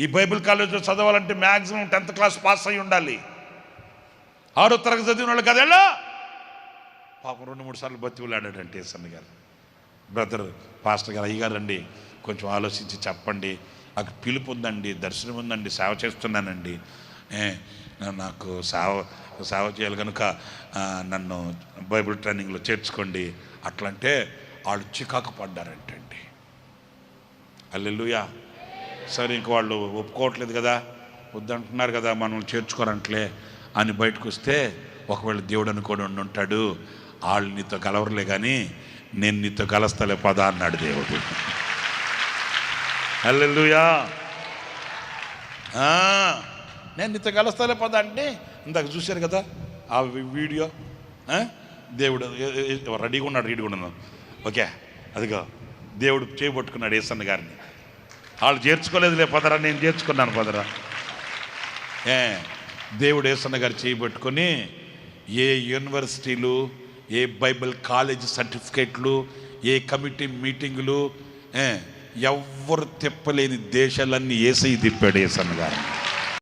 ఈ బైబిల్ కాలేజీలో చదవాలంటే మ్యాక్సిమం 10th క్లాస్ పాస్ అయి ఉండాలి. 6వ తరగతి చదివిన వాళ్ళు కదేళ్ళ పాపం 2-3 సార్లు బతివులాడాడంటే ఏసన్న గారు. బ్రదర్ పాస్టర్ గారు, అయ్యగారు అండి కొంచెం ఆలోచించి చెప్పండి, నాకు పిలుపు ఉందండి, దర్శనం ఉందండి, సేవ చేస్తున్నానండి, నాకు సేవ చేయాలి కనుక నన్ను బైబిల్ ట్రైనింగ్లో చేర్చుకోండి అట్లంటే వాళ్ళు చికాకు పడ్డారంటండి. హల్లెలూయా. సరే ఇంక వాళ్ళు ఒప్పుకోవట్లేదు కదా, వద్దంటున్నారు కదా, మనం చేర్చుకోరంటలే అని బయటకు వస్తే, ఒకవేళ దేవుడు అనుకోని ఉంటాడు, వాళ్ళు నీతో కలవరులే కానీ నేను నీతో కలుస్తలే పదా అన్నాడు దేవుడు. హల్లెలూయా. నేను నీతో కలుస్తలే పదా అంటే ఇందాక చూశారు కదా ఆ వీడియో. దేవుడు రెడీగా ఉన్నాను. ఓకే, అదిగో దేవుడు చేయబట్టుకున్నాడు ఏసన్న గారిని. వాళ్ళు చేర్చుకోలేదులే పదరా, నేను చేర్చుకున్నాను పదరా. దేవుడు ఏసన్న గారు చేయబట్టుకొని ఏ యూనివర్సిటీలు, ఏ బైబిల్ కాలేజ్ సర్టిఫికేట్లు, ఏ కమిటీ మీటింగులు, ఎవ్వరు తిప్పలేని దేశాలన్నీ ఏసై తిప్పాడు ఏసన్న గారు.